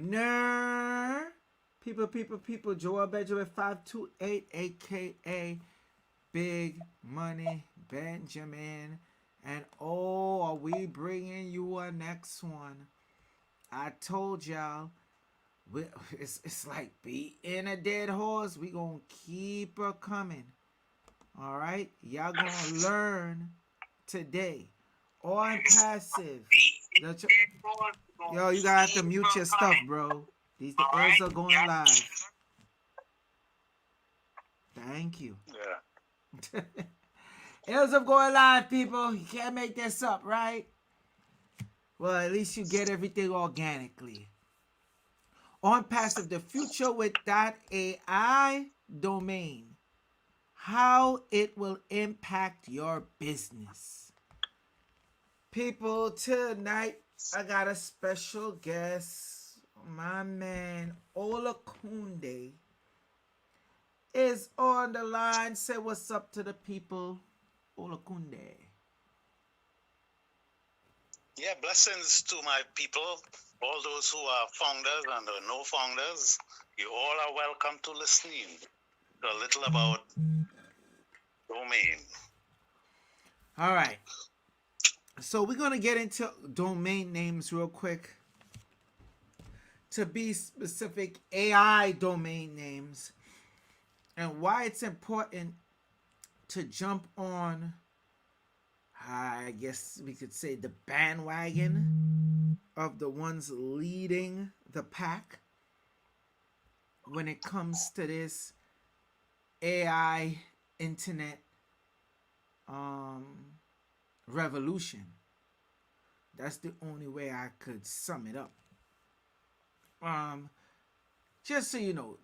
Ner. People. Joel Benjamin 528, aka Big Money Benjamin. And oh, are we bringing you a next one? I told y'all, it's like beating a dead horse. We gonna keep her coming. All right, y'all gonna learn today on passive. Yo, you gotta have to mute your stuff, bro. The ads are going live. Thank you. Yeah. Ads are going live, people. You can't make this up, right? Well, at least you get everything organically. On passive, the future with .ai domain. How it will impact your business. People, tonight I got a special guest. My man Ola Kunde is on the line. Say what's up to the people, Ola Kunde. Yeah, blessings to my people, all those who are founders and no founders. You all are welcome to listening to a little about domain. All right. So we're going to get into domain names real quick. To be specific, AI domain names. And why it's important to jump on, I guess we could say, the bandwagon of the ones leading the pack when it comes to this AI internet revolution. That's the only way I could sum it up. Just so you know,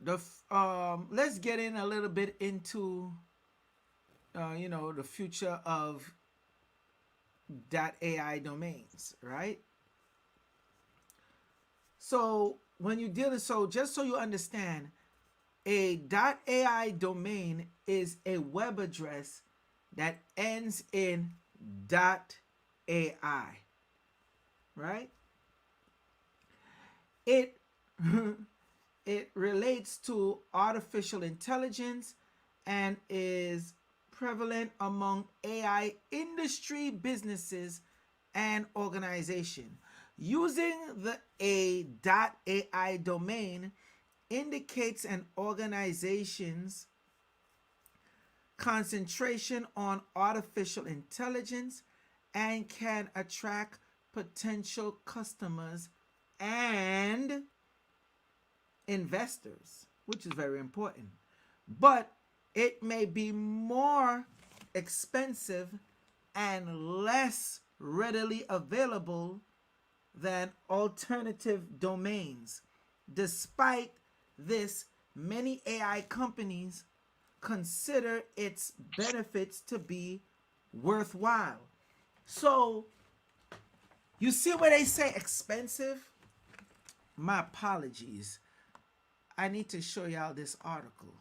let's get in a little bit into the future of .ai domains, right? So when you deal with, so just so you understand, a .ai domain is a web address that ends in .ai, right? It it relates to artificial intelligence and is prevalent among AI industry businesses and organization. Using the .ai domain indicates an organization's concentration on artificial intelligence and can attract potential customers and investors, which is very important. But it may be more expensive and less readily available than alternative domains. Despite this, many AI companies consider its benefits to be worthwhile. So, you see where they say expensive? My apologies. I need to show y'all this article.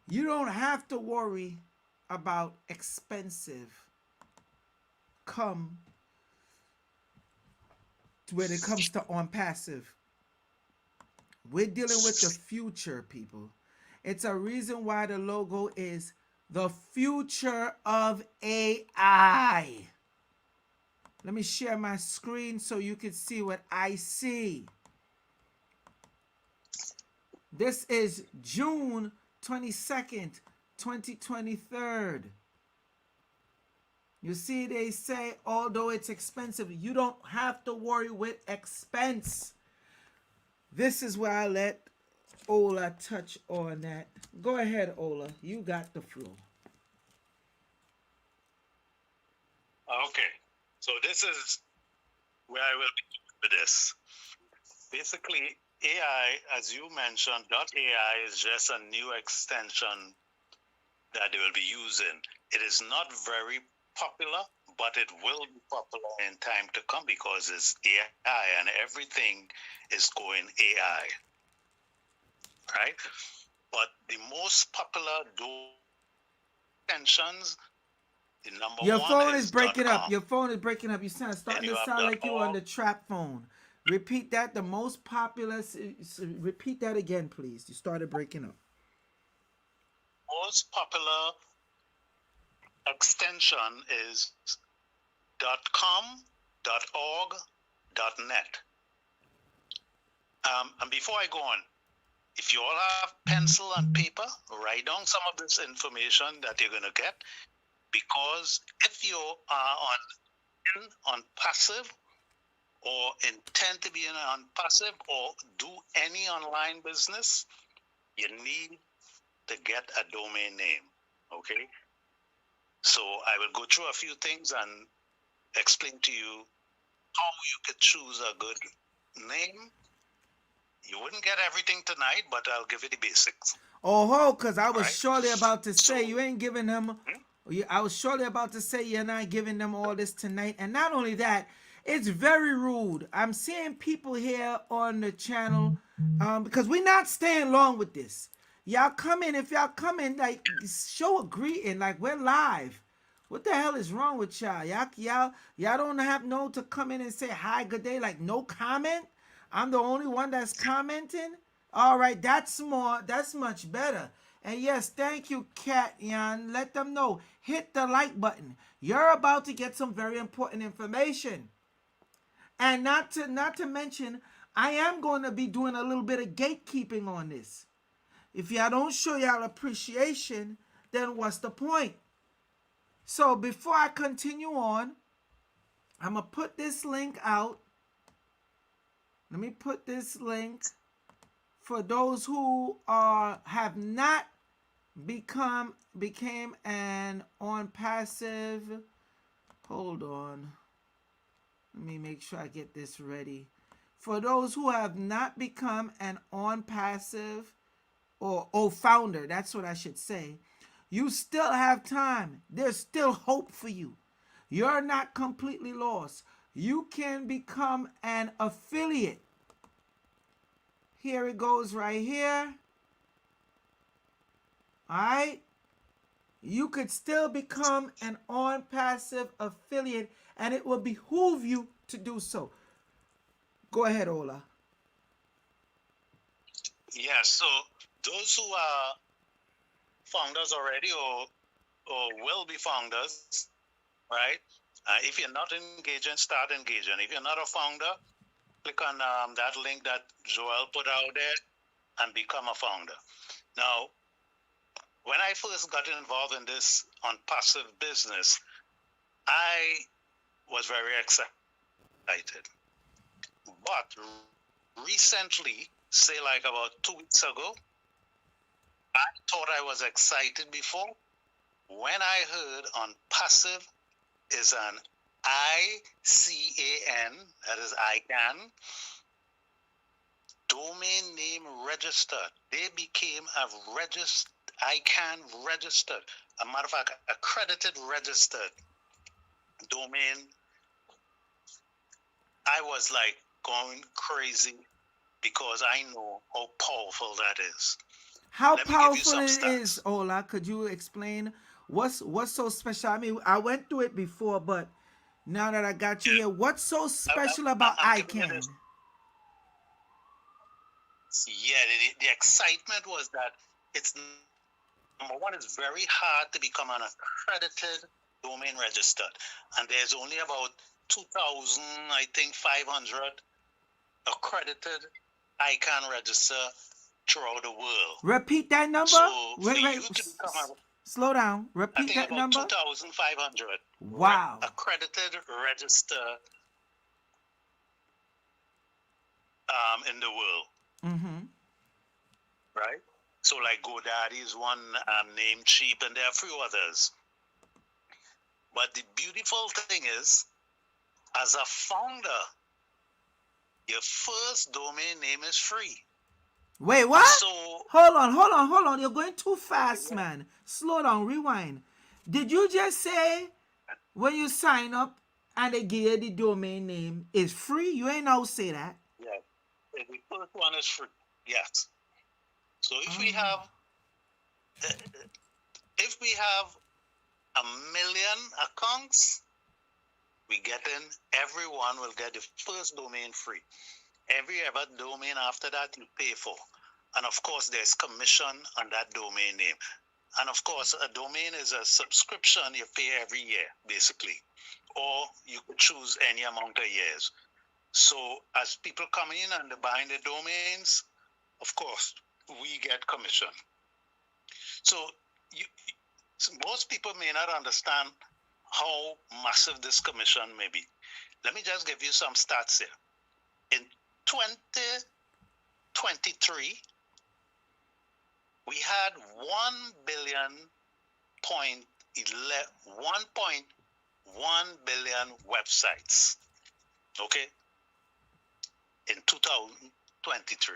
You don't have to worry about expensive when it comes to Onpassive. We're dealing with the future, people. It's a reason why the logo is the future of AI. Let me share my screen so you can see what I see. This is June 22nd, 2023. You see, they say, although it's expensive, you don't have to worry with expense. This is where I let Ola touch on that. Go ahead, Ola. You got the floor. Okay, so this is where I will begin with this. Basically, AI, as you mentioned, .ai is just a new extension that they will be using. It is not very popular, but it will be popular in time to come because it's AI and everything is going AI, right? But the most popular extensions, the number Your one phone is is breaking up. .com. Your phone is breaking up. You starting to sound like you on the trap phone. Repeat that. The most popular. Repeat that again, please. You started breaking up. Most popular extension is .com, .org, .net. And before I go on, if you all have pencil and paper, write down some of this information that you're going to get, because if you are on passive or intend to be on passive or do any online business, you need to get a domain name. Okay? So I will go through a few things and explain to you how you could choose a good name. You wouldn't get everything tonight, but I'll give you the basics. Oh, because I was Right? surely about to say So, you ain't giving them. I was surely about to say you're not giving them all this tonight. And not only that, it's very rude. I'm seeing people here on the channel because we're not staying long with this. Y'all come in. If y'all come in, like, show a greeting. Like, we're live. What the hell is wrong with y'all? Y'all don't have no to come in and say hi, good day. Like, no comment. I'm the only one that's commenting. All right, that's much better. And yes, thank you, Kat Yan. Let them know. Hit the like button. You're about to get some very important information. And not to mention, I am going to be doing a little bit of gatekeeping on this. If y'all don't show y'all appreciation, then what's the point? So before I continue on, I'm going to put this link out. Let me put this link for those who have not became an Onpassive. Hold on. Let me make sure I get this ready. For those who have not become an Onpassive or founder, that's what I should say. You still have time. There's still hope for you. You're not completely lost. You can become an affiliate. Here it goes right here. All right. You could still become an Onpassive affiliate, and it will behoove you to do so. Go ahead, Ola. yeah, so those who are founders already or will be founders, right? If you're not engaging, start engaging. If you're not a founder, click on that link that Joel put out there and become a founder. Now, when I first got involved in this Onpassive business, I was very excited. But recently, say like about 2 weeks ago, I thought I was excited before. When I heard Onpassive is an ICAN, that is ICANN, domain name registered. They became a ICANN registered. A matter of fact, accredited registered domain. I was like going crazy because I know how powerful that is. How Let me give you powerful some it stats. is, Ola? Could you explain what's so special? I mean, I went through it before, but now that I got you here, what's so special about I'm giving you ICANN? this. Yeah, the excitement was that it's number one, it's very hard to become an accredited domain registered, and there's only about 2,000, I think, 500 accredited ICANN register throughout the world. Repeat that number. So for Wait, you to become slow down. I Repeat think that about number. 2,500 Wow. accredited register in the world. Mm-hmm. Right? So like GoDaddy is one, Namecheap, and there are a few others. But the beautiful thing is, as a founder, your first domain name is free. Wait, what? So hold on. You're going too fast, man. Slow down, rewind. Did you just say when you sign up and they give you the domain name is free? You ain't now say that. yeah, the first one is free. Yes. So if we have a million accounts, everyone will get the first domain free. Every ever domain after that you pay for. And of course, there's commission on that domain name. And of course, a domain is a subscription you pay every year, basically. Or you could choose any amount of years. So as people come in and they're buying the domains, of course, we get commission. So you, most people may not understand how massive this commission may be. Let me just give you some stats here. In 2023, we had 1.1 billion websites. Okay, in 2023,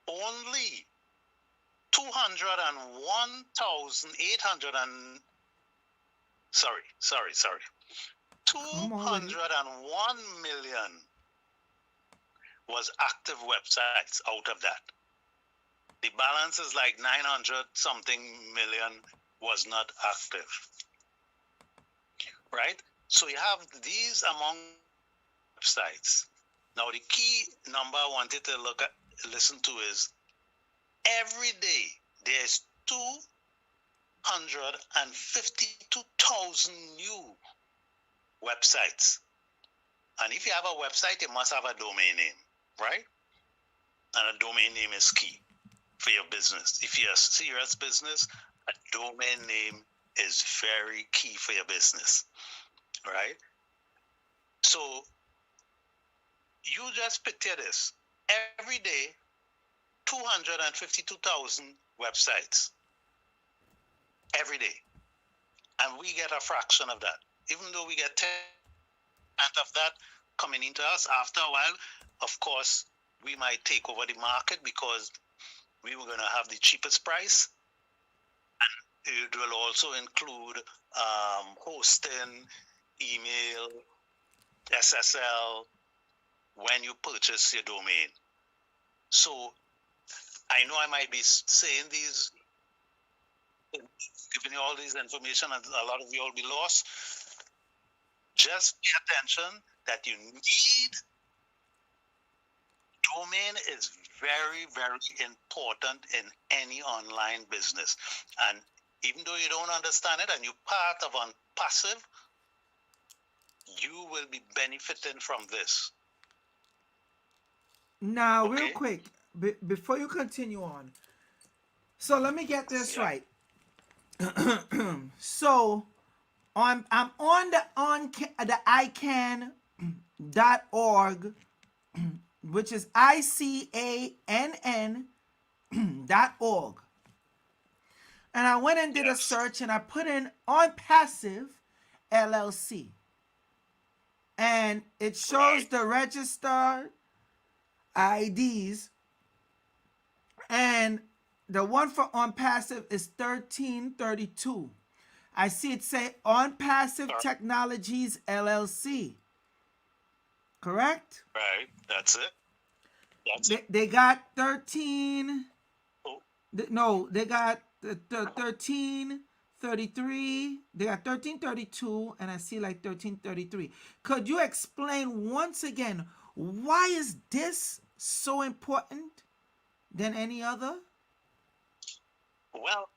only 201,800 and sorry, 201 million was active websites out of that. The balance is like 900 something million was not active. Right? So you have these among websites. Now the key number I wanted to listen to is every day there's 252,000 new websites. And if you have a website, you must have a domain name, right? And a domain name is key for your business. If you're a serious business, a domain name is very key for your business, right? So you just picture this. Every day, 252,000 websites. Every day. And we get a fraction of that. Even though we get 10% of that coming into us, after a while, of course, we might take over the market because we were going to have the cheapest price. And it will also include hosting, email, SSL, when you purchase your domain. So I know I might be saying these, giving you all this information, and a lot of you will be lost. Just pay attention that you need. Domain is very, very important in any online business. And even though you don't understand it and you're part of Onpassive, you will be benefiting from this. Now, real quick, before you continue on, so let me get this right. So, I'm on the icann.org, which is ICANN.org. And I went and did a search and I put in Onpassive LLC. And it shows the registered IDs. And the one for Onpassive is 1332. I see it say Onpassive Technologies LLC. Correct? Right, that's it. They got 13. No, they got 1333. They got 1332, and I see like 1333. Could you explain once again why is this so important than any other? Well,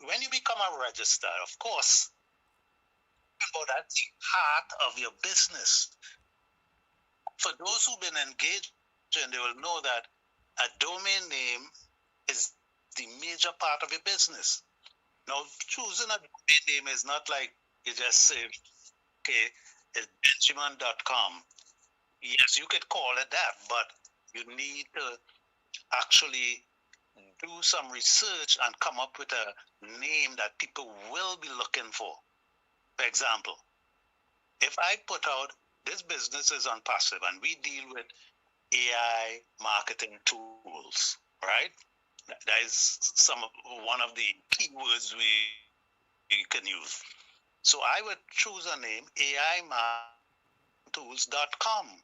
when you become a registrar, of course, that's the heart of your business. For those who've been engaged, they will know that a domain name is the major part of your business. Now, choosing a domain name is not like you just say, okay, it's benjamin.com. Yes, you could call it that, but you need to actually do some research and come up with a name that people will be looking for. For example, if I put out this business is Onpassive and we deal with AI marketing tools, right? That is one of the keywords we can use. So I would choose a name, aimarketingtools.com,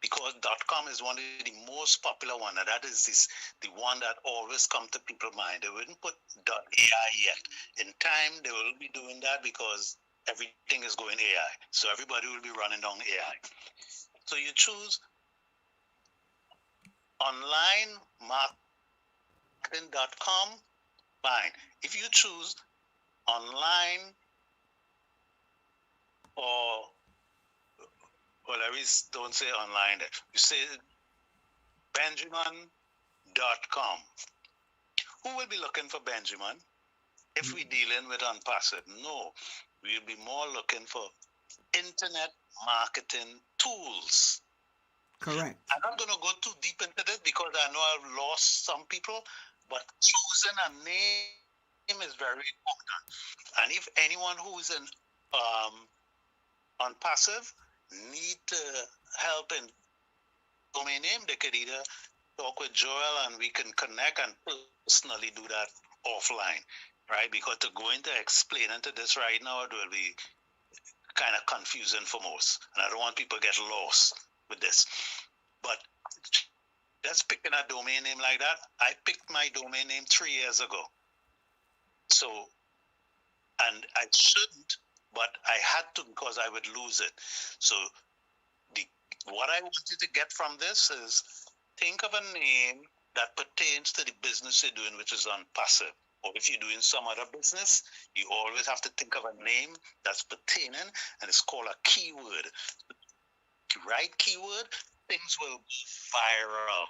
because .com is one of the most popular one, and that is the one that always comes to people's mind. They wouldn't put .ai yet. In time, they will be doing that because everything is going AI. So everybody will be running down AI. So you choose onlinemarketing.com, fine. If you choose online or well, I always don't say online. You say Benjamin.com. Who will be looking for Benjamin if we're dealing with Onpassive? No, we'll be more looking for internet marketing tools. Correct. I'm not going to go too deep into this because I know I've lost some people, but choosing a name is very important. And if anyone who is on passive need help in domain name, they could either talk with Joel and we can connect and personally do that offline, right? Because to go into explain into this right now, it will be kind of confusing for most. And I don't want people to get lost with this. But just picking a domain name like that, I picked my domain name 3 years ago. So, and I shouldn't, but I had to because I would lose it. So what I want you to get from this is think of a name that pertains to the business you're doing, which is Onpassive. Or if you're doing some other business, you always have to think of a name that's pertaining, and it's called a keyword. The right keyword, things will viral.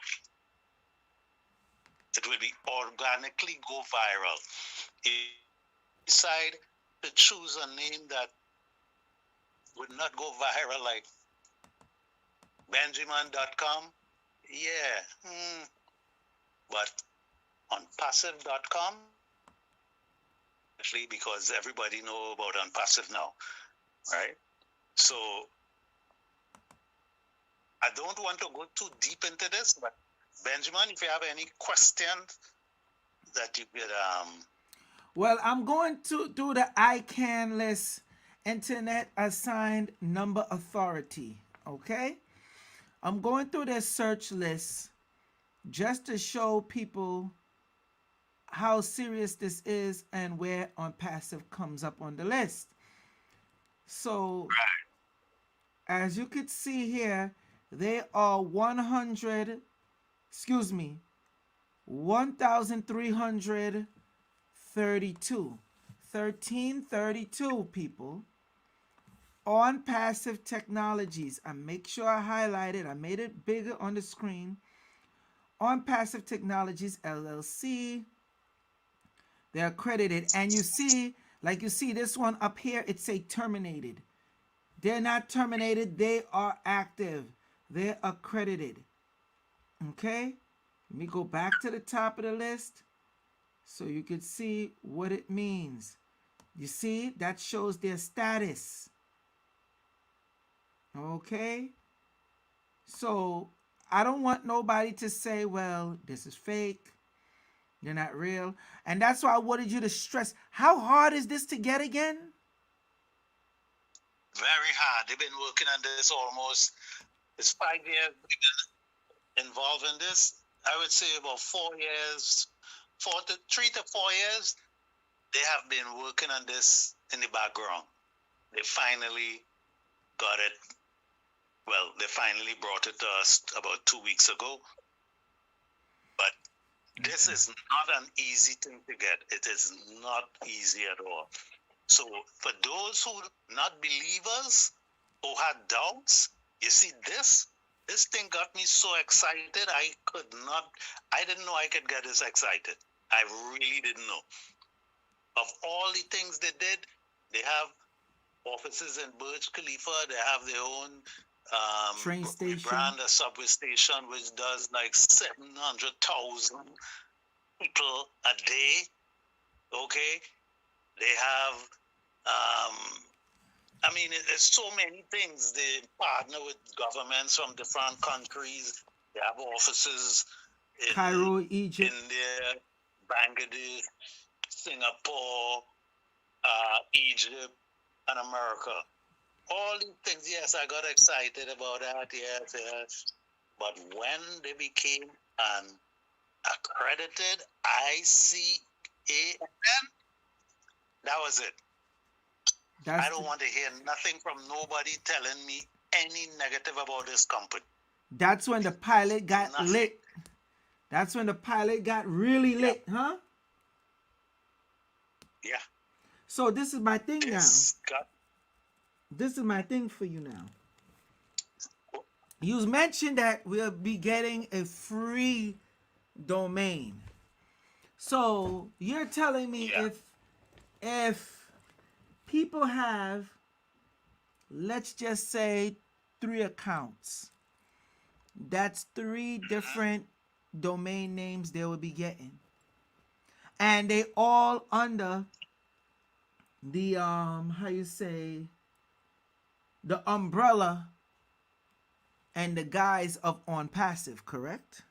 It will be organically go viral. If you decide to choose a name that would not go viral, like Benjamin.com, yeah, but on passive.com, actually, because everybody know about Onpassive now, right? So I don't want to go too deep into this, but Benjamin, if you have any questions that you could Well, I'm going to do the ICANN list, Internet Assigned Number Authority. Okay? I'm going through their search list just to show people how serious this is and where Onpassive comes up on the list. So, as you could see here, they are 1,332. 1332 people Onpassive Technologies. I make sure I highlight it. I made it bigger on the screen. Onpassive Technologies LLC. They're accredited. And you see, like you see this one up here, it say terminated. They're not terminated. They are active. They're accredited. Okay? Let me go back to the top of the list so you can see what it means. You see, that shows their status. Okay? So I don't want nobody to say, well, this is fake. They're not real. And that's why I wanted you to stress. How hard is this to get again? very hard. They've been working on this almost, it's 5 years they've been involved in this. I would say about 4 years, 3 to 4 years, they have been working on this in the background. They finally got it. Well, they finally brought it to us about 2 weeks ago. But this is not an easy thing to get. It is not easy at all. So for those who not believers, who had doubts, you see this thing got me so excited. I didn't know I could get this excited. I really didn't know. Of all the things they did, they have offices in Burj Khalifa. They have their own Train station. brand a subway station which does like 700,000 people a day. Okay, they have I mean, there's so many things. They partner with governments from different countries. They have offices in Cairo, Egypt. India, Bangladesh, Singapore, Egypt, and America. All these things, yes, I got excited about that, yes. But when they became an accredited ICANN, that was it. That's I don't want to hear nothing from nobody telling me any negative about this company. that's when the pilot got Nothing. lit. That's when the pilot got really Yep. lit, huh? Yeah. So this is my thing now. This got. This is my thing for you now. You mentioned that we'll be getting a free domain. So you're telling me Yeah. if people have, let's just say, 3 accounts, that's 3 different domain names they will be getting, and they all under the how you say, the umbrella and the guise of Onpassive, correct?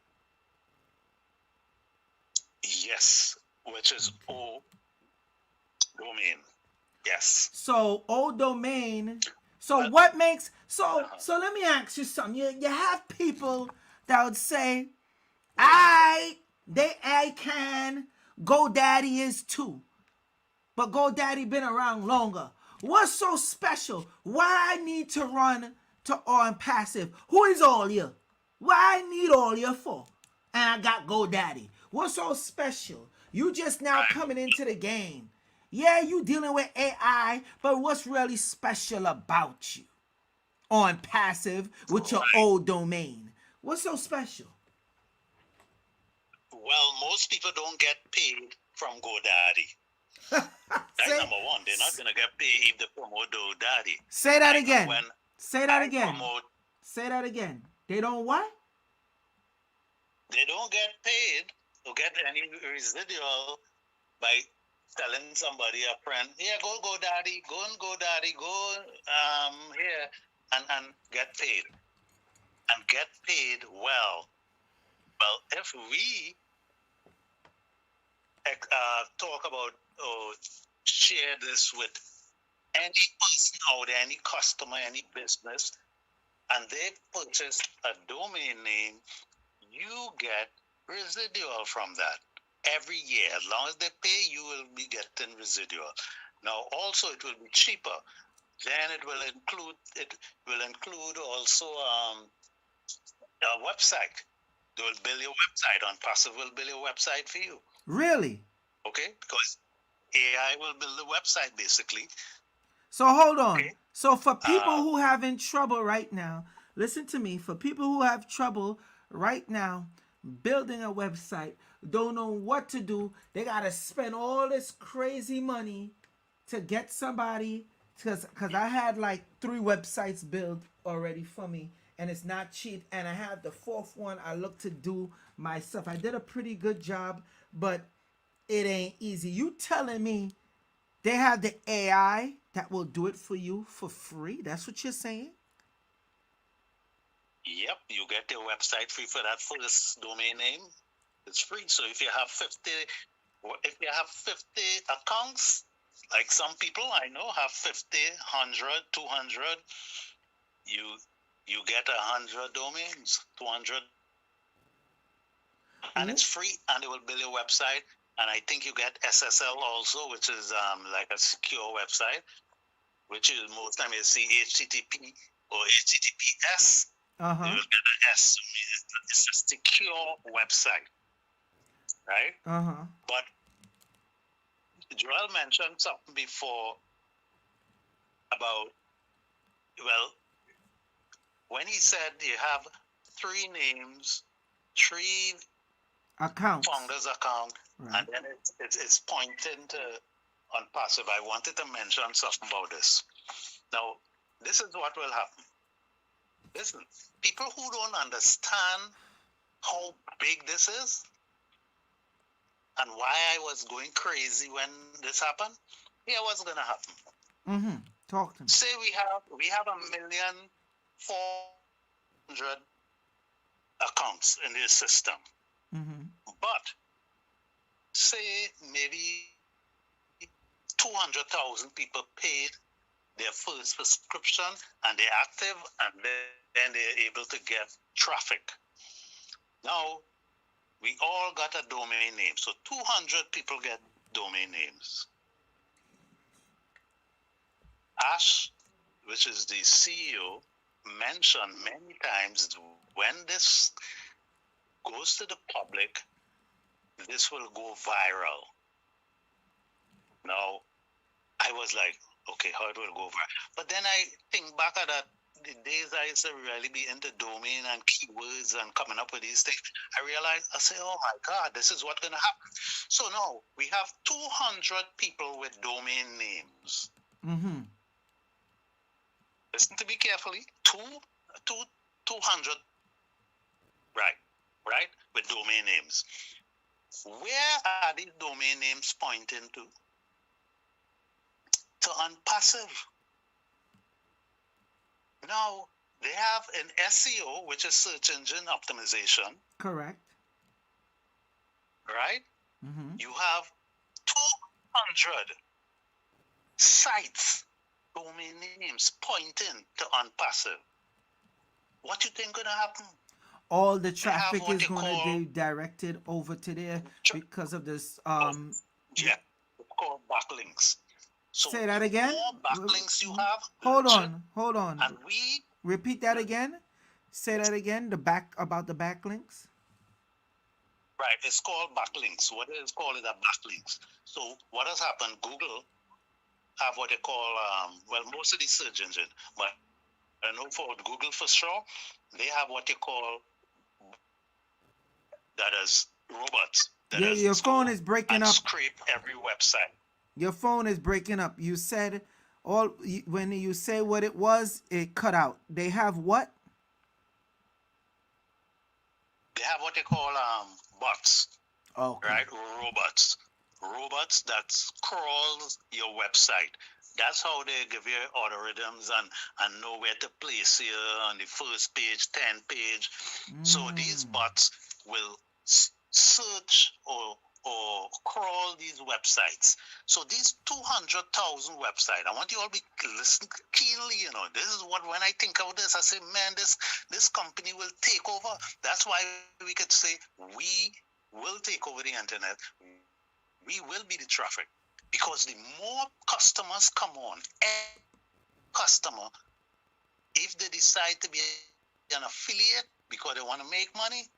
Yes. Which is Okay. O domain. Yes. So old domain. So Well, what makes uh-huh. so let me ask you something. You have people that would say, I can, GoDaddy is too. But GoDaddy been around longer. What's so special? Why I need to run to Onpassive? Who is all you? Why I need all you for? And I got GoDaddy. What's so special? You just now Right. coming into the game. Yeah, you dealing with AI, but what's really special about you? Onpassive with your Right. old domain. What's so special? Well, most people don't get paid from GoDaddy. That's say, number one. They're not gonna get paid if they promote GoDaddy. say that I know again. when Say that I again. promote, Say that again. They don't what? they don't get paid to get any residual by telling somebody, a friend, yeah, go GoDaddy, go and GoDaddy, go here and get paid. And get paid well. Well, if we talk about or share this with any person out there, any customer, any business, and they purchase a domain name, you get residual from that every year. As long as they pay, you will be getting residual. Now, also, it will be cheaper. Then it will include also a website. They will build your website. Onpassive will build your website for you. Really? Okay, because AI will build the website basically. So hold on. Okay. So for people who having trouble right now, listen to me. For people who have trouble right now building a website, don't know what to do, they gotta spend all this crazy money to get somebody. Because I had like 3 websites built already for me, and it's not cheap. And I have the 4th one I look to do myself. I did a pretty good job, but it ain't easy. You telling me they have the AI that will do it for you for free? That's what you're saying? Yep, you get your website free for that first domain name. It's free. So if you have 50 accounts, like some people I know have 50, 100, 200, you get 100 domains, 200, and it's free, and they will build your website. And I think you get SSL also, which is like a secure website, which is most time you see HTTP or HTTPS. Uh You huh. will get an S. It's a secure website, right? Uh huh. But Joel mentioned something before about, well, when he said you have 3 names, 3 Accounts. founders account, Right. and then it's pointing to Onpassive. I wanted to mention something about this. Now, this is what will happen. Listen, people who don't understand how big this is and why I was going crazy when this happened, here what's gonna happen. Mm-hmm. Talk to me. Say we have 1,400,000 accounts in this system, Mm-hmm. but say maybe 200,000 people paid their first subscription and they're active, and then they're able to get traffic. Now we all got a domain name, so 200 people get domain names. Ash, which is the CEO, mentioned many times when this goes to the public, this will go viral. Now, I was like, okay, how it will go viral? But then I think back at that, the days I used to really be into domain and keywords and coming up with these things, I realized, I say, oh my God, this is what's going to happen. So now we have 200 people with domain names. Mm-hmm. Listen to me carefully. 200, right, with domain names. Where are these domain names pointing to? To Onpassive. Now, they have an SEO, which is search engine optimization. Correct. Right? Mm-hmm. You have 200 sites, domain names pointing to Onpassive. What you think gonna happen? All the traffic is going to call, be directed over to there because of this. Yeah, it's called backlinks. So Say that again. more backlinks you have. Hold on. And we repeat that again. Say that again. About the backlinks. Right, it's called backlinks. What it is called is a backlinks. So what has happened? Google have what they call most of the search engine, but I know for Google for sure, they have what they call that is robots. Yeah, your phone is breaking up. Scrape every website. Your phone is breaking up. You said when you say what it was, it cut out. They have what? They have what they call bots. Okay. Right, robots that crawls your website. That's how they give you algorithms and know where to place you on the first page, 10 page. So these bots will search or crawl these websites. So these 200,000 websites, I want you all to be listen keenly. This is what, when I think of this, I say, man, this company will take over. That's why we could say we will take over the internet. We will be the traffic, because the more customers come on, every customer, if they decide to be an affiliate because they want to make money,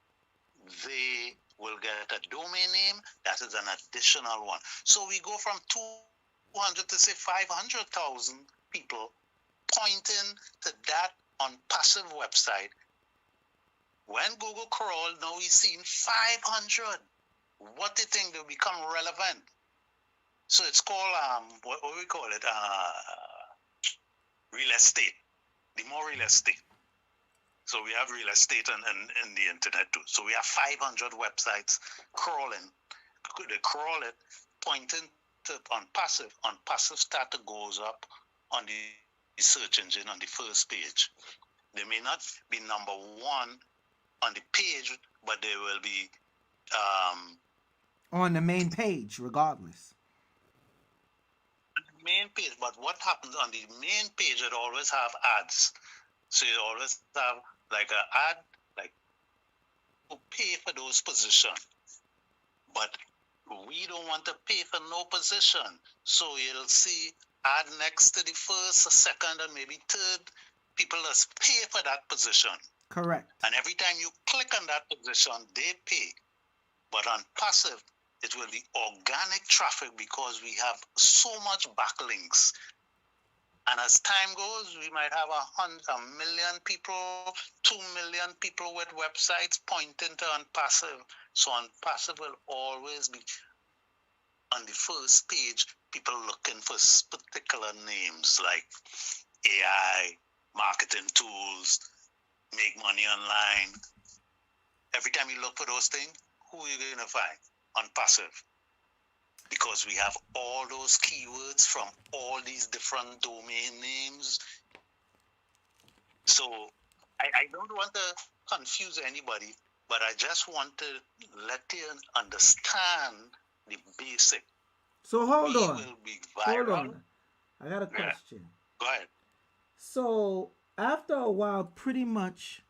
they will get a domain name that is an additional one. So we go from 200 to say 500,000 people pointing to that Onpassive website. When Google crawled, now we've seen 500. What do you think will become relevant? So it's called, what we call it? Real estate. The more real estate. So we have real estate in the internet too. So we have 500 websites crawling. They crawl it, pointing to Onpassive. Onpassive starter goes up on the search engine on the first page. They may not be number one on the page, but they will be on the main page, regardless. Main page, but what happens on the main page? It always have ads. So you always have like an ad, like to pay for those positions. But we don't want to pay for no position. So you'll see ad next to the first, second, and maybe third. People just pay for that position. Correct. And every time you click on that position, they pay. But on passive, it will be organic traffic because we have so much backlinks. And as time goes, we might have 1 million people, 2 million people with websites pointing to Onpassive. So Onpassive will always be on the first page, people looking for particular names like AI, marketing tools, make money online. Every time you look for those things, who are you going to find? Onpassive. Because we have all those keywords from all these different domain names. So I don't want to confuse anybody, but I just want to let you understand the basic. So hold on. Will be viral. Hold on. I got a question. Go ahead. So after a while, pretty much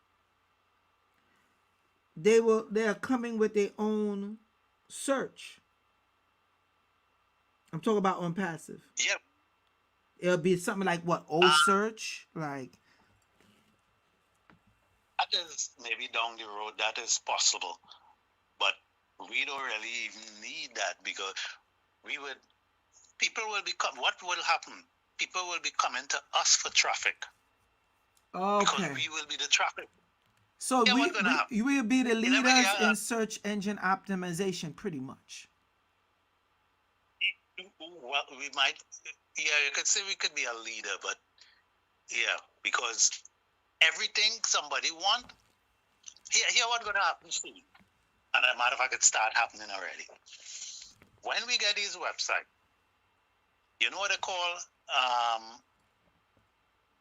they are coming with their own search. I'm talking about Onpassive. Yep. It'll be something like what? O Uh, search? Like, that is maybe down the road, that is possible. But we don't really even need that because we would, people will become, what will happen? People will be coming to us for traffic because okay. we will be the traffic. So Yeah, what's going to happen? we will be the In every leaders year, in search engine optimization, pretty much. well, we might, yeah, you could say we could be a leader, but yeah, because everything somebody want, here what's going to happen soon. And as a matter of fact, it start happening already. When we get these websites, you know what they call, um,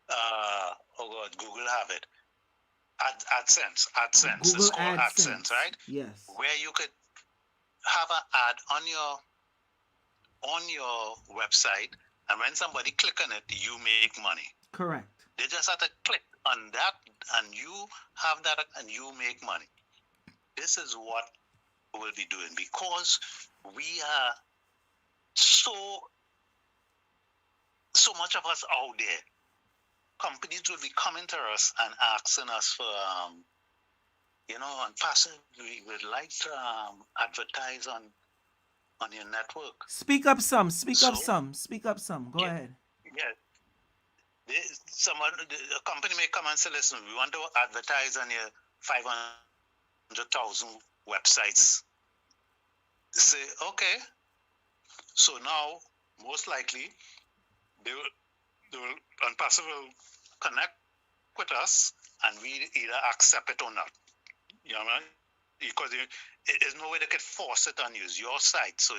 oh God, Google have it. AdSense. It's Google called AdSense, AdSense. right? Yes. Where you could have an ad on your website, and when somebody click on it, you make money. Correct. They just have to click on that, and you have that, and you make money. This is what we'll be doing because we are so much of us out there. Companies will be coming to us and asking us for, Onpassive, we would like to advertise on your network. Speak up some. Speak up So, some. Speak up some. Go yeah, ahead. yeah. A company may come and say, listen, we want to advertise on your 500,000 websites. They say, okay. So now, most likely, they will Onpassive will connect with us, and we either accept it or not. You know what I mean? Because there's no way they could force it on you. It's your site. So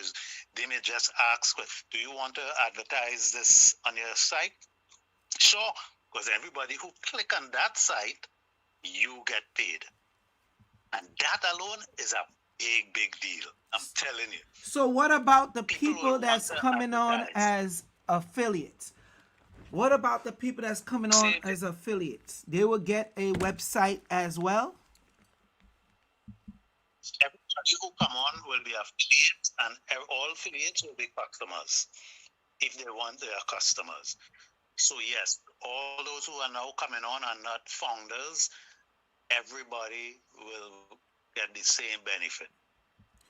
they may just ask, do you want to advertise this on your site? Sure. Because everybody who click on that site, you get paid. And that alone is a big, big deal. I'm telling you. So what about the People people will that's want to coming on advertise. as affiliates? What about the people that's coming on Same thing. as affiliates? They will get a website as well? Everybody who come on will be affiliates, and all affiliates will be customers if they want their customers. So yes, all those who are now coming on are not founders. Everybody will get the same benefit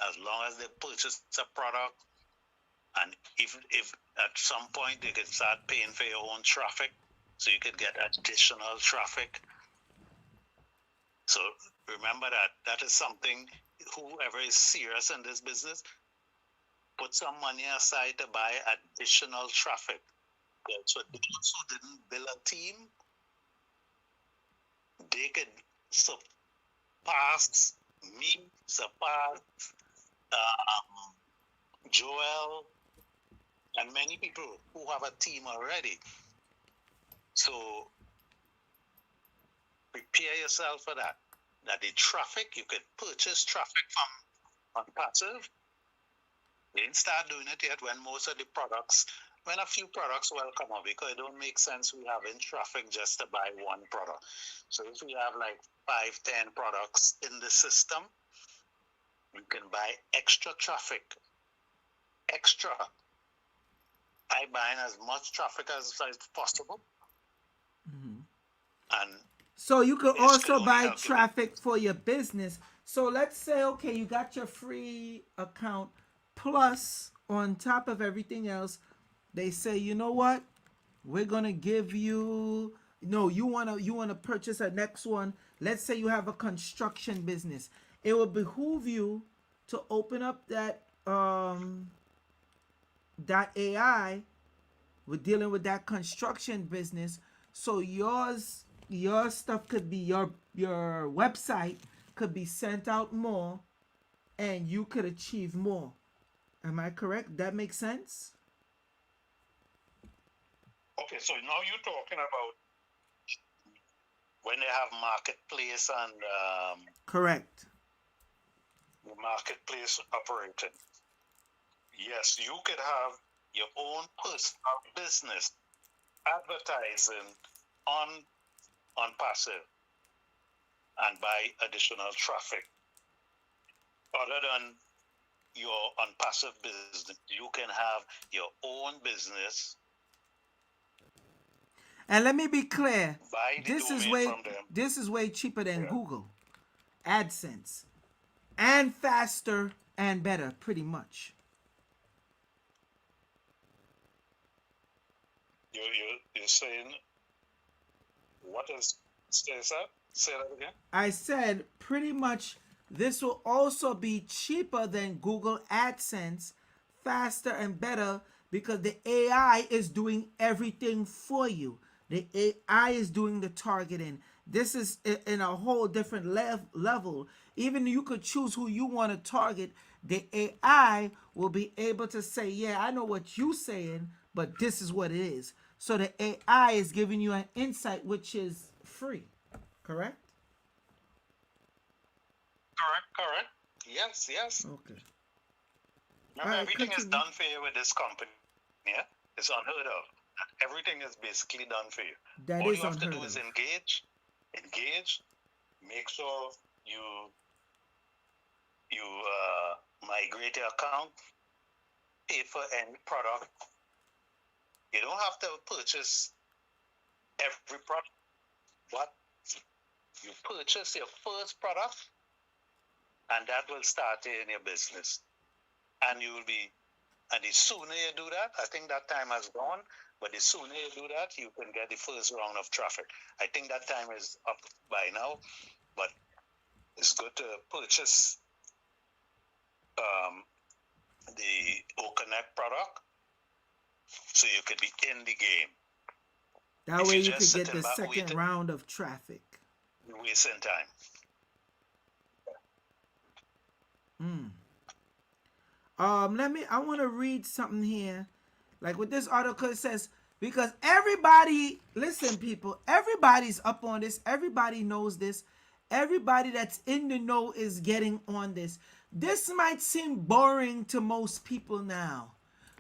as long as they purchase a product, and if at some point they can start paying for your own traffic, so you can get additional traffic. So remember that is something. Whoever is serious in this business, put some money aside to buy additional traffic. So those who didn't build a team, they could surpass me, surpass Joel, and many people who have a team already. So prepare yourself for that. That the traffic, you could purchase traffic from Onpassive. They didn't start doing it yet when a few products will come up, because it don't make sense we having traffic just to buy one product. So if we have like 5-10 products in the system, you can buy extra traffic. Extra. I buying as much traffic as possible. And So you could this also only buy help you. traffic for your business. So let's say, okay, you got your free account, plus on top of everything else, they say, you know what? We're gonna give you, no, you wanna purchase a next one. Let's say you have a construction business. It will behoove you to open up that AI with dealing with that construction business. So your stuff could be your website could be sent out more, and you could achieve more. Am I correct? That makes sense? Okay, so now you're talking about when they have marketplace and Correct. the marketplace operating. Yes, you could have your own personal business advertising on Onpassive and buy additional traffic. Other than your Onpassive business, you can have your own business And let me be clear. buy the This is domain way from them. this is way cheaper than Yeah. Google AdSense, and faster and better, pretty much. You're saying what is say that? Say that again. I said pretty much this will also be cheaper than Google AdSense, faster and better because the AI is doing everything for you. The AI is doing the targeting. This is in a whole different level. Even you could choose who you want to target. The AI will be able to say, yeah, I know what you're saying, but this is what it is. So the AI is giving you an insight which is free. Correct? Correct. Yes, yes. Okay. Remember, All right, everything is continue. done for you with this company. Yeah, it's unheard of. Everything is basically done for you. That All is you have to unheard do is of. engage. Make sure you migrate your account, pay for any product. You don't have to purchase every product, but you purchase your first product, and that will start in your business. And you will be, and the sooner you do that, I think that time has gone, but the sooner you do that, you can get the first round of traffic. I think that time is up by now, but it's good to purchase the OConnect product so you could be in the game. That If way you're you just could get sitting the back second waiting, round of traffic. you're wasting time. I want to read something here. Like with this article, it says, because everybody, listen, people, everybody's up on this. Everybody knows this. Everybody that's in the know is getting on this. This might seem boring to most people now,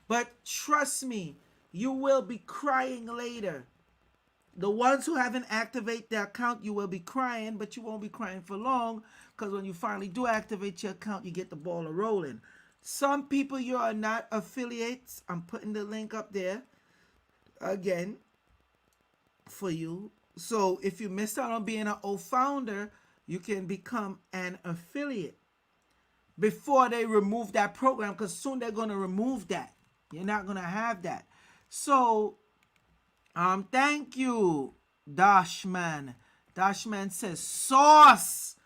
but trust me, you will be crying later. The ones who haven't activated their account, you will be crying, but you won't be crying for long because when you finally do activate your account, you get the ball rolling. Some people, you are not affiliates. I'm putting the link up there again for you. So if you missed out on being an old founder, you can become an affiliate before they remove that program, because soon they're going to remove that. You're not going to have that. So thank you, Dashman. Dashman says sauce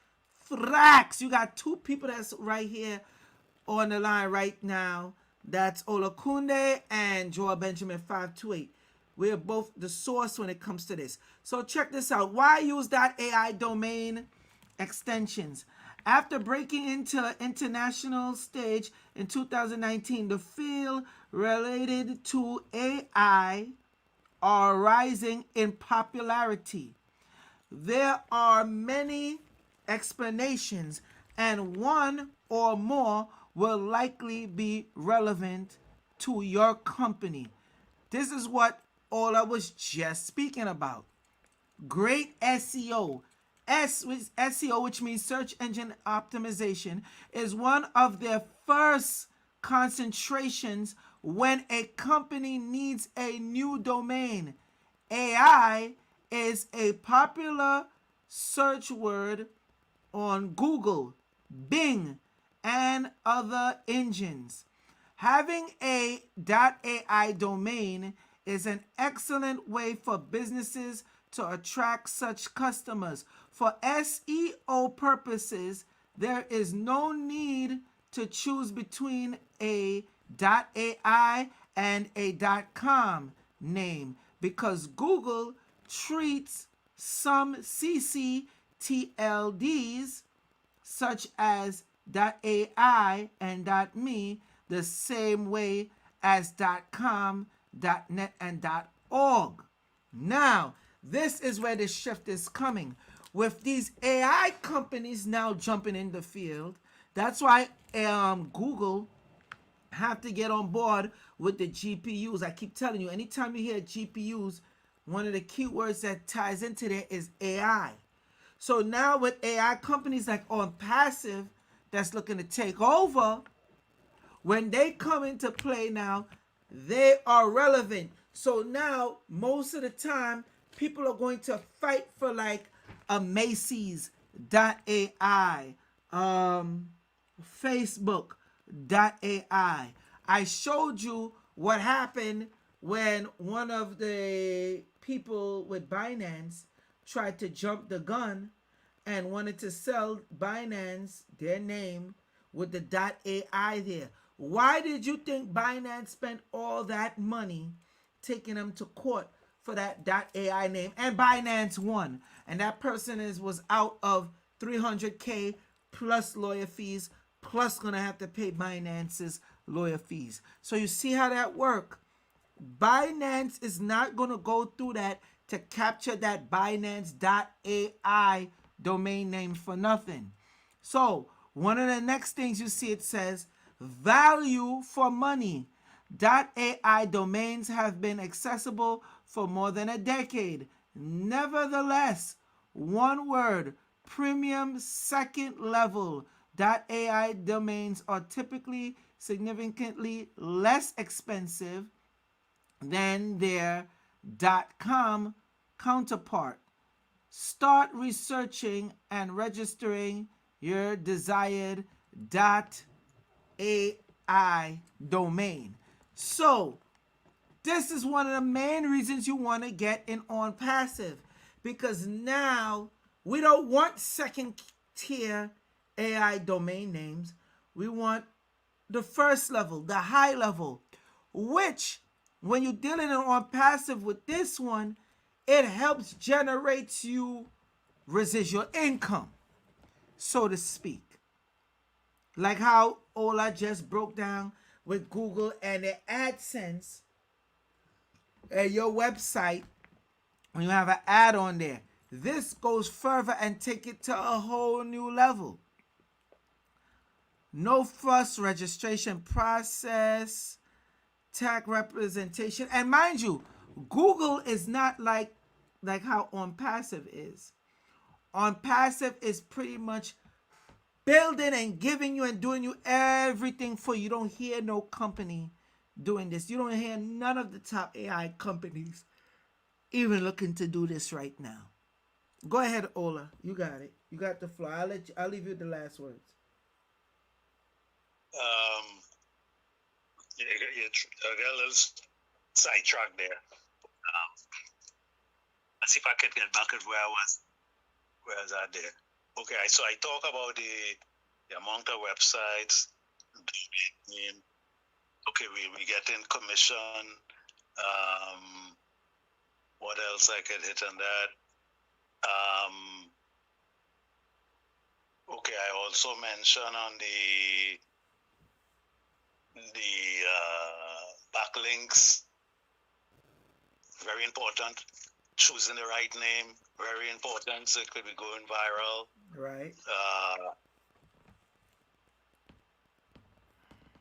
frax. You got two people that's right here on the line right now. That's Olakunde and Joel Benjamin 528. We're both the source when it comes to this. So check this out. Why use .ai domain extensions? After breaking into international stage in 2019, the field related to AI are rising in popularity. There are many explanations, and one or more will likely be relevant to your company. This is what Ola was just speaking about. Great SEO. SEO, which means search engine optimization, is one of their first concentrations when a company needs a new domain. AI is a popular search word on Google, Bing, and other engines. Having a .ai domain is an excellent way for businesses to attract such customers. For SEO purposes, there is no need to choose between a .ai and a .com name because Google treats some ccTLDs such as .ai and .me the same way as .com, .net, and .org. Now, this is where the shift is coming. With these AI companies now jumping in the field, that's why Google have to get on board with the GPUs. I keep telling you, anytime you hear GPUs, one of the keywords that ties into there is AI. So now with AI companies like Onpassive that's looking to take over, when they come into play now, they are relevant. So now, most of the time, people are going to fight for like a Macy's AI, Facebook AI. I showed you what happened when one of the people with Binance tried to jump the gun and wanted to sell Binance their name with the .ai there. Why did you think Binance spent all that money taking them to court for that .ai name? And Binance won. And that person was out of 300K plus lawyer fees, plus gonna have to pay Binance's lawyer fees. So you see how that work? Binance is not going to go through that to capture that Binance.ai domain name for nothing. So, one of the next things you see, it says value for money. .ai domains have been accessible for more than a decade. Nevertheless, one word, premium second level .ai domains are typically significantly less expensive than their .com counterpart. Start researching and registering your desired .ai domain. So, this is one of the main reasons you want to get in Onpassive, because now we don't want second tier AI domain names. We want the first level, the high level, which when you're dealing Onpassive with this one, it helps generate you residual income, so to speak. Like how Ola just broke down with Google and the AdSense at your website when you have an ad on there. This goes further and take it to a whole new level. No fuss registration process, tag representation. And mind you, Google is not like how Onpassive is. Onpassive is pretty much building and giving you and doing you everything for you. You don't hear no company doing this. You don't hear none of the top AI companies even looking to do this right now. Go ahead, Ola. You got it. You got the floor. I'll leave you the last words. You got a little sidetrack there. Let's see if I can get back at where I was. Where was I there? Okay, so I talk about the amount of websites. Okay, we get in commission. What else I could hit on that? Okay, I also mentioned on the backlinks. Very important. Choosing the right name, very important, so it could be going viral. Right.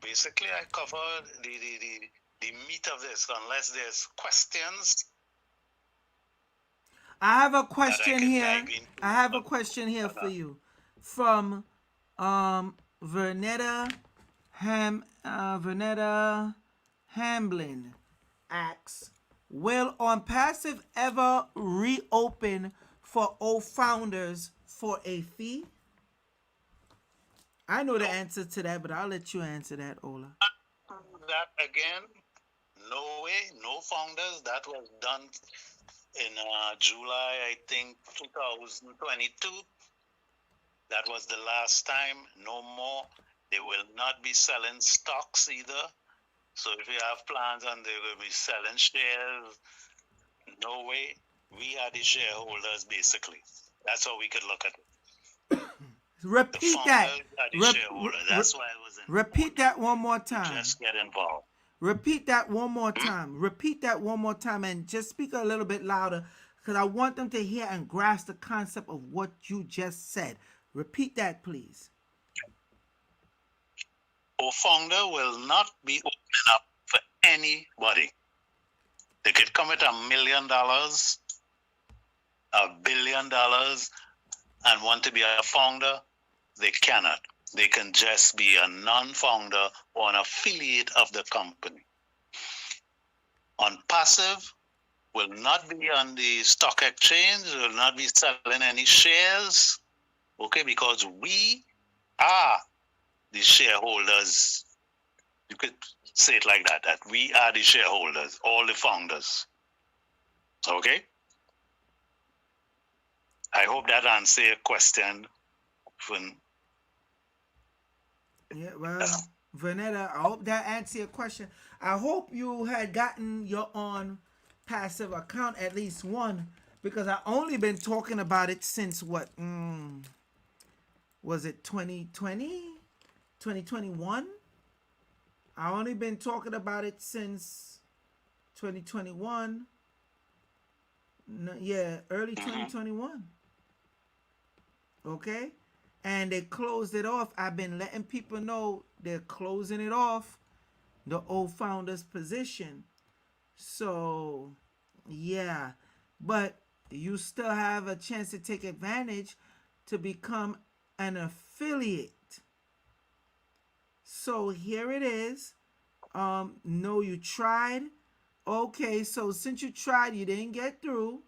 Basically, I covered the meat of this. Unless there's questions. I have a question here. I have a question here for you from Vernetta Hamblin asks, will Onpassive ever reopen for old founders for a fee? I know the answer to that, but I'll let you answer that, Ola. That again, no way, no founders. That was done in July, I think, 2022. That was the last time. No more. They will not be selling stocks either. So if you have plans and they will be selling shares, no way. We are the shareholders, basically. That's how we could look at it. Repeat that. That's why I was in. Repeat that one more time. Just get involved. Repeat that one more time. Repeat that one more time, and just speak a little bit louder, because I want them to hear and grasp the concept of what you just said. Repeat that, please. Our founder will not be opening up for anybody. They could come with $1 million, $1 billion, and want to be a founder. They cannot. They can just be a non-founder or an affiliate of the company. Onpassive will not be on the stock exchange, will not be selling any shares, okay, because we are the shareholders. You could say it like that, that we are the shareholders, all the founders. Okay? I hope that answers your question. Yeah, well, Vanetta, I hope that answered your question. I hope you had gotten your own passive account, at least one, because I only been talking about it since what? Was it 2020? 2021? I only been talking about it since 2021. No, yeah, early 2021. Okay? And they closed it off. I've been letting people know they're closing it off, the old founder's position. So, yeah. But you still have a chance to take advantage to become an affiliate. So here it is. No, you tried. Okay, so since you tried, you didn't get through.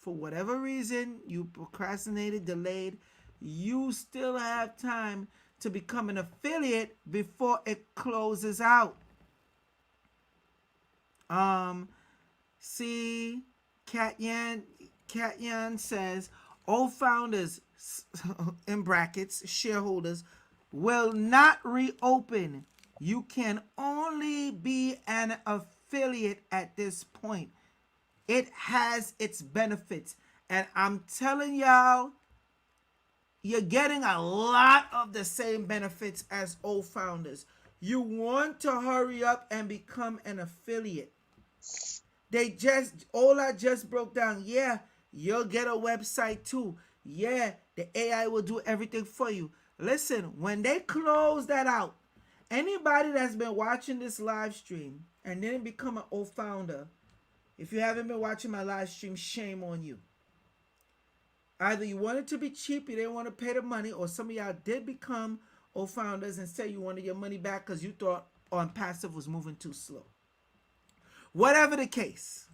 For whatever reason, you procrastinated, delayed, you still have time to become an affiliate before it closes out. See, Cat Yan says, all founders, in brackets, shareholders, will not reopen. You can only be an affiliate at this point. It has its benefits. And I'm telling y'all, you're getting a lot of the same benefits as old founders. You want to hurry up and become an affiliate. Ola just broke down. Yeah, you'll get a website too. Yeah, the AI will do everything for you. Listen, when they close that out, anybody that's been watching this live stream and didn't become an old founder, if you haven't been watching my live stream, shame on you. Either you wanted to be cheap, you didn't want to pay the money, or some of y'all did become old founders and say you wanted your money back because you thought Onpassive was moving too slow. Whatever the case,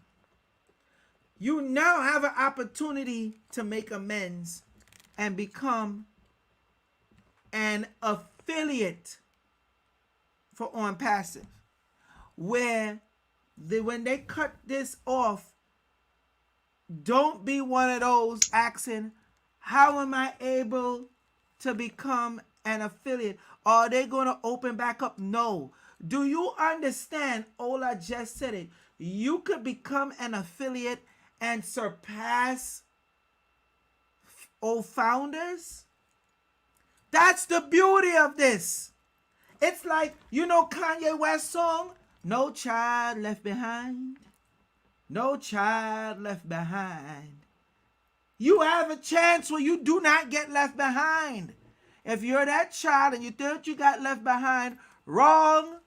you now have an opportunity to make amends and become an affiliate for Onpassive, where when they cut this off, don't be one of those asking, how am I able to become an affiliate? Are they going to open back up? No. Do you understand? Ola just said it. You could become an affiliate and surpass old founders. That's the beauty of this. It's like, you know Kanye West song, No Child Left Behind. No child left behind. You have a chance where you do not get left behind. If you're that child and you thought you got left behind, wrong.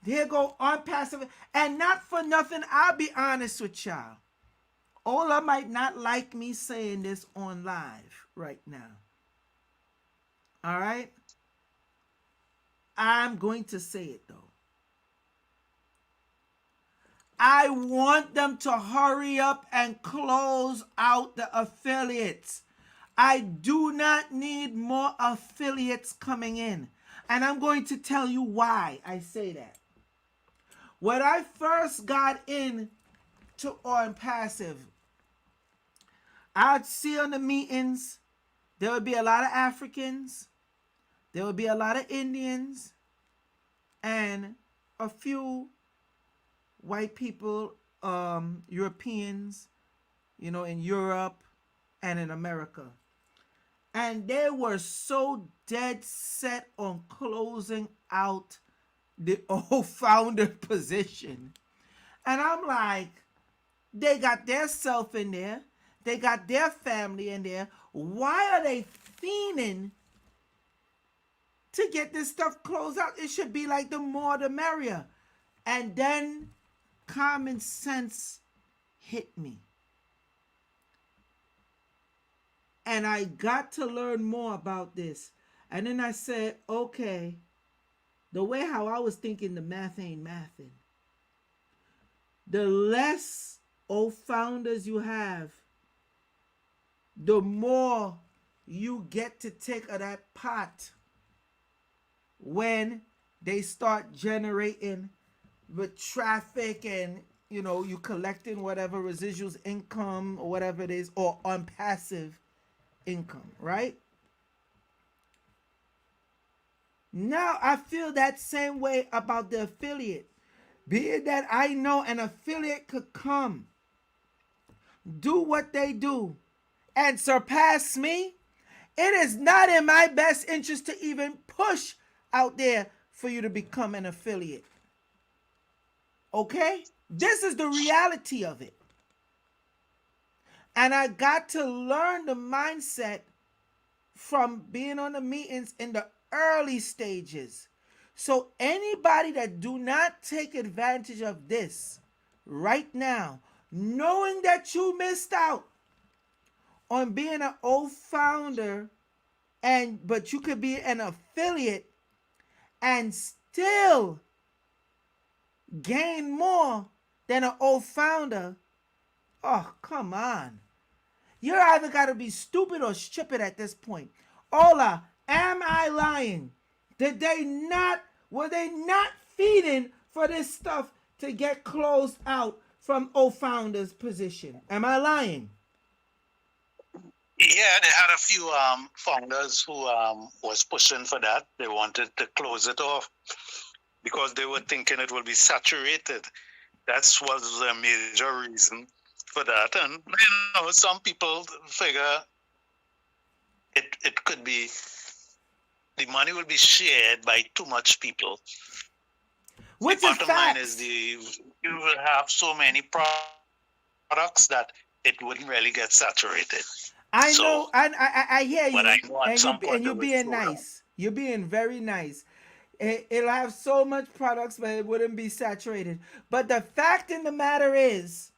Here go Onpassive. And not for nothing, I'll be honest with y'all. Ola might not like me saying this on live right now. All right? I'm going to say it though. I want them to hurry up and close out the affiliates. I do not need more affiliates coming in. And I'm going to tell you why I say that. When I first got in to Onpassive, I'd see on the meetings, there would be a lot of Africans, there would be a lot of Indians, and a few white people, Europeans, in Europe and in America. And they were so dead set on closing out the old founder position. And I'm like, they got their self in there. They got their family in there. Why are they fiending to get this stuff closed out? It should be like the more the merrier. And then common sense hit me. And I got to learn more about this. And then I said, okay, the way how I was thinking, the math ain't mathing. the less founders you have, the more you get to take of that pot when they start generating with traffic, and you collecting whatever residuals income or whatever it is, or on passive income, right? Now I feel that same way about the affiliate. Be it that I know an affiliate could come, do what they do, and surpass me, it is not in my best interest to even push out there for you to become an affiliate. Okay? This is the reality of it. And I got to learn the mindset from being on the meetings in the early stages. So anybody that do not take advantage of this right now, knowing that you missed out on being an old founder, but you could be an affiliate and still gain more than an old founder. Oh, come on. You either got to be stupid or stupid at this point. Ola, am I lying? Were they not feeding for this stuff to get closed out from old founders' position? Am I lying? Yeah, they had a few founders who was pushing for that. They wanted to close it off because they were thinking it will be saturated. That was a major reason for that. And some people figure it could be the money will be shared by too much people. Which the is bottom facts. line is you will have so many products that it wouldn't really get saturated. I know, I hear you, and you're being nice. You're being very nice. It'll have so much products, but it wouldn't be saturated. But the fact in the matter is,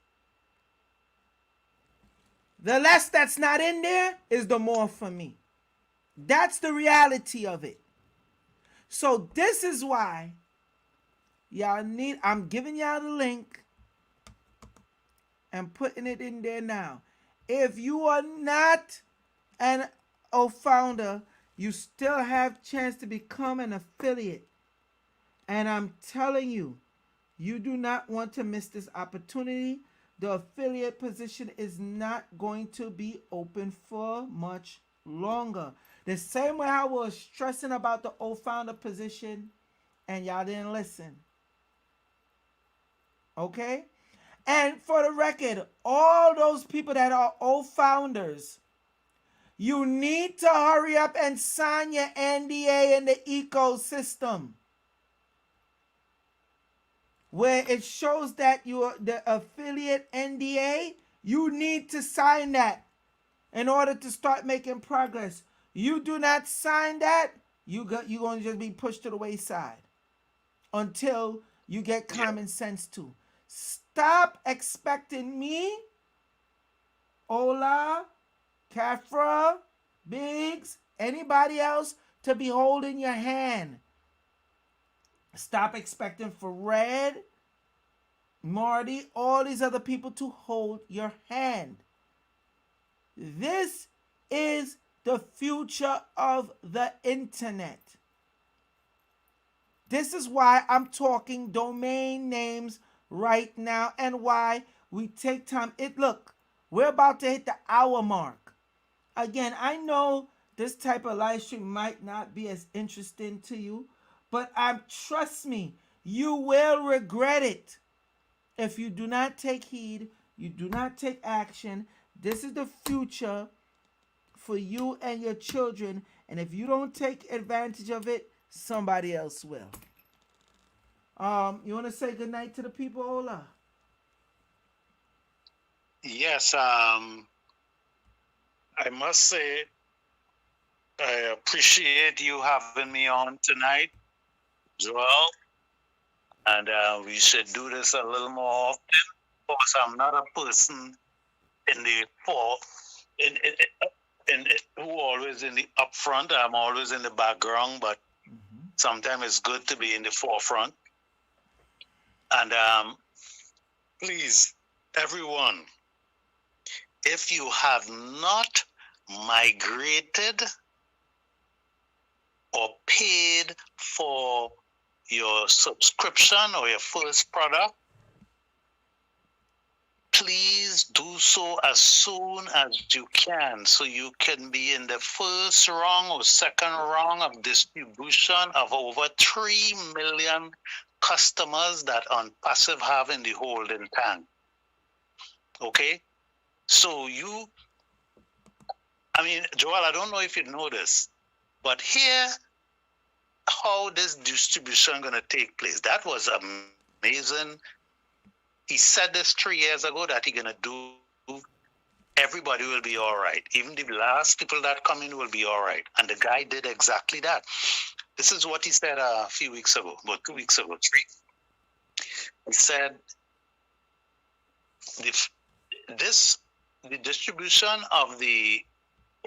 the less that's not in there is the more for me. That's the reality of it. So this is why I'm giving y'all the link and putting it in there now. If you are not an founder, you still have chance to become an affiliate. And I'm telling you, you do not want to miss this opportunity. The affiliate position is not going to be open for much longer. The same way I was stressing about the founder position and y'all didn't listen. Okay? And for the record, all those people that are founders, you need to hurry up and sign your NDA in the ecosystem, where it shows that you're the affiliate NDA. You need to sign that in order to start making progress. You do not sign that, you're going to just be pushed to the wayside until you get common sense too. Stop expecting me, Ola, Kafra, Biggs, anybody else to be holding your hand. Stop expecting Fred, Marty, all these other people to hold your hand. This is the future of the internet. This is why I'm talking domain names right now and why we take time. Look, we're about to hit the hour mark. Again, I know this type of live stream might not be as interesting to you, but trust me, you will regret it if you do not take heed, you do not take action. This is the future for you and your children, and if you don't take advantage of it, somebody else will. You want to say goodnight to the people, Ola? Yes, I must say I appreciate you having me on tonight as well. And we should do this a little more often. Of course, I'm not a person who always in the upfront. I'm always in the background, but sometimes it's good to be in the forefront. And Please, everyone, if you have not migrated or paid for your subscription or your first product, please do so as soon as you can so you can be in the first rung or second rung of distribution of over 3 million customers that Onpassive have in the holding tank. Okay? So Joel, I don't know if you know this, but here, how this distribution going to take place. That was amazing. He said this 3 years ago that he's going to do. Everybody will be all right. Even the last people that come in will be all right. And the guy did exactly that. This is what he said a few weeks ago, about 2 weeks ago, 3. He said, the distribution of the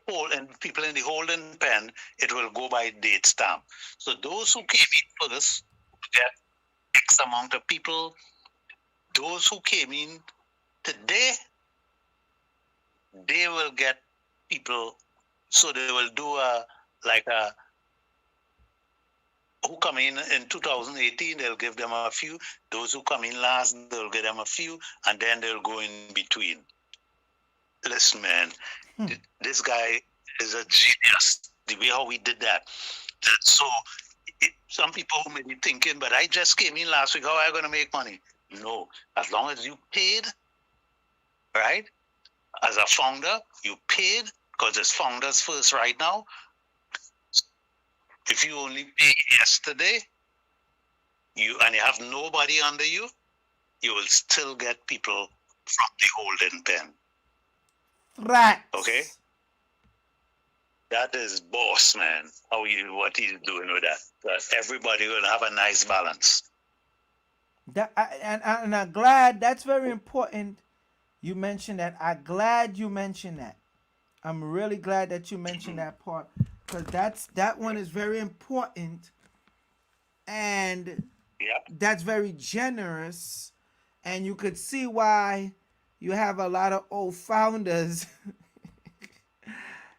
whole and people in the holding pen, it will go by date stamp. So those who came in first get X amount of people. Those who came in today, they will get people. So they will do who come in 2018, they'll give them a few. Those who come in last, they'll give them a few, and then they'll go in between. Listen, man, this guy is a genius. The way how we did that. So some people may be thinking, but I just came in last week. How am I going to make money? No, as long as you paid, right? As a founder, you paid because it's founders first right now. If you only pay yesterday, you have nobody under you, you will still get people from the holding pen. Right. Okay? That is boss, man. What he's doing with that. That everybody will have a nice balance. And I'm glad. That's very important. You mentioned that. I'm glad you mentioned that. I'm really glad that you mentioned that part because that one is very important, and that's very generous, and you could see why you have a lot of old founders.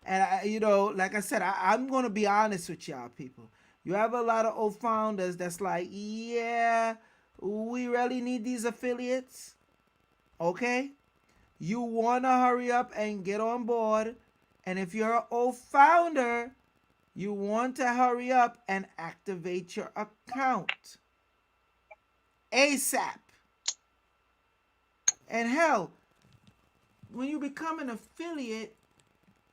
And like I said, I'm gonna be honest with y'all, people. You have a lot of old founders that's like, yeah, we really need these affiliates. Okay? You wanna hurry up and get on board. And if you're an old founder, you want to hurry up and activate your account ASAP. And hell, when you become an affiliate,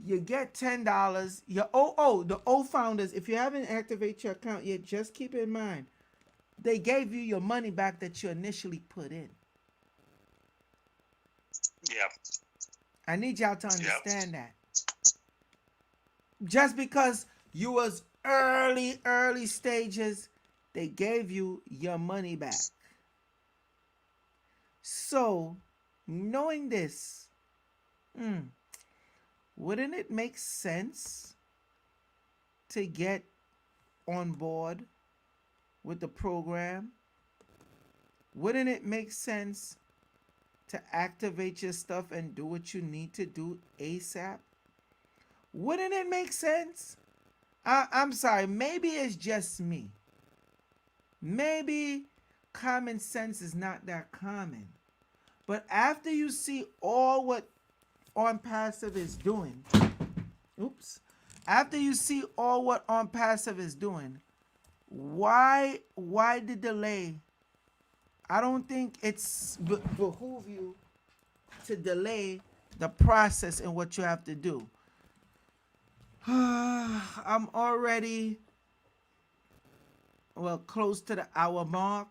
you get $10. The old founders, if you haven't activated your account yet, just keep in mind, they gave you your money back that you initially put in. Yeah. I need y'all to understand that. Just because you was early stages, they gave you your money back. So, knowing this, wouldn't it make sense to get on board with the program? Wouldn't it make sense to activate your stuff and do what you need to do ASAP? Wouldn't it make sense? I'm sorry, maybe it's just me. Maybe common sense is not that common. But after you see all what Onpassive is doing, after you see all what Onpassive is doing, why the delay? I don't think it's behoove you to delay the process and what you have to do. I'm already close to the hour mark.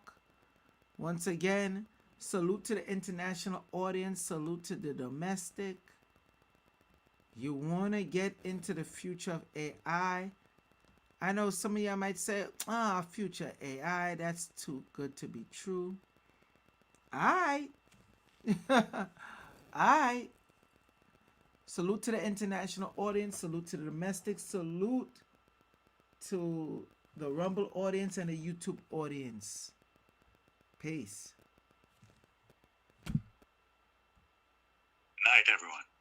Once again, salute to the international audience, salute to the domestic. You want to get into the future of AI. I know some of y'all might say, future AI, that's too good to be true. Alright. Alright. Salute to the international audience, salute to the domestic, salute to the Rumble audience and the YouTube audience. Peace. night, everyone.